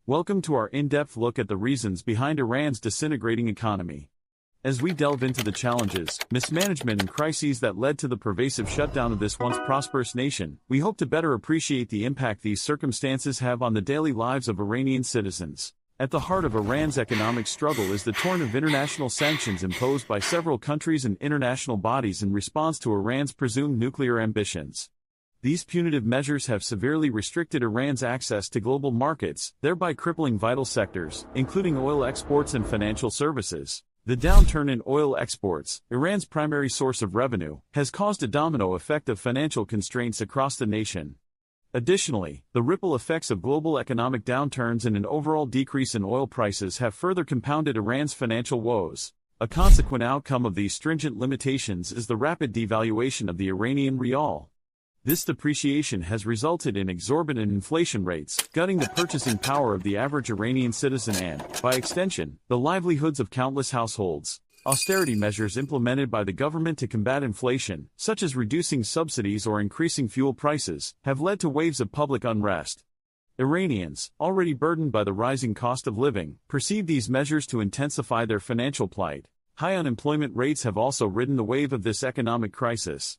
Welcome to our in-depth look at the reasons behind Iran's disintegrating economy. As we delve into the challenges, mismanagement and crises that led to the pervasive shutdown of this once prosperous nation, we hope to better appreciate the impact these circumstances have on the daily lives of Iranian citizens. At the heart of Iran's economic struggle is the torrent of international sanctions imposed by several countries and international bodies in response to Iran's presumed nuclear ambitions. These punitive measures have severely restricted Iran's access to global markets, thereby crippling vital sectors, including oil exports and financial services. The downturn in oil exports, Iran's primary source of revenue, has caused a domino effect of financial constraints across the nation. Additionally, the ripple effects of global economic downturns and an overall decrease in oil prices have further compounded Iran's financial woes. A consequent outcome of these stringent limitations is the rapid devaluation of the Iranian rial. This depreciation has resulted in exorbitant inflation rates, gutting the purchasing power of the average Iranian citizen and, by extension, the livelihoods of countless households. Austerity measures implemented by the government to combat inflation, such as reducing subsidies or increasing fuel prices, have led to waves of public unrest. Iranians, already burdened by the rising cost of living, perceive these measures to intensify their financial plight. High unemployment rates have also ridden the wave of this economic crisis.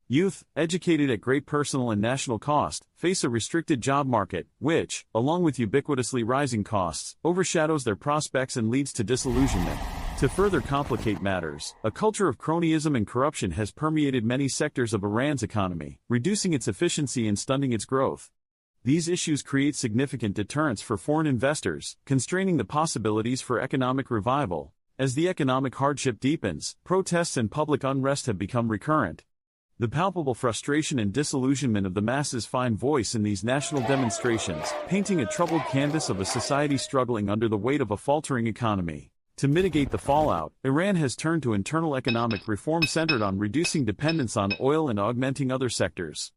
Youth, educated at great personal and national cost, face a restricted job market, which, along with ubiquitously rising costs, overshadows their prospects and leads to disillusionment. To further complicate matters, a culture of cronyism and corruption has permeated many sectors of Iran's economy, reducing its efficiency and stunting its growth. These issues create significant deterrents for foreign investors, constraining the possibilities for economic revival. As the economic hardship deepens, protests and public unrest have become recurrent. The palpable frustration and disillusionment of the masses find voice in these national demonstrations, painting a troubled canvas of a society struggling under the weight of a faltering economy. To mitigate the fallout, Iran has turned to internal economic reform centered on reducing dependence on oil and augmenting other sectors.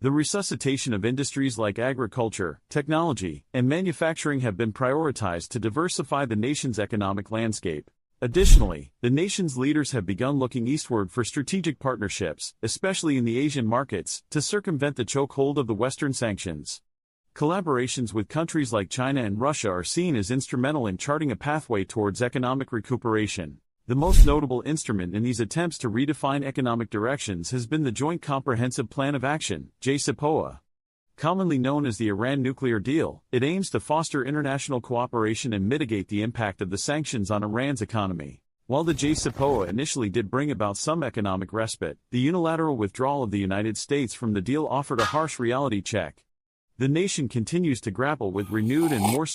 The resuscitation of industries like agriculture, technology, and manufacturing have been prioritized to diversify the nation's economic landscape. Additionally, the nation's leaders have begun looking eastward for strategic partnerships, especially in the Asian markets, to circumvent the chokehold of the Western sanctions. Collaborations with countries like China and Russia are seen as instrumental in charting a pathway towards economic recuperation. The most notable instrument in these attempts to redefine economic directions has been the Joint Comprehensive Plan of Action, JCPOA. Commonly known as the Iran nuclear deal, it aims to foster international cooperation and mitigate the impact of the sanctions on Iran's economy. While the JCPOA initially did bring about some economic respite, the unilateral withdrawal of the United States from the deal offered a harsh reality check. The nation continues to grapple with renewed and more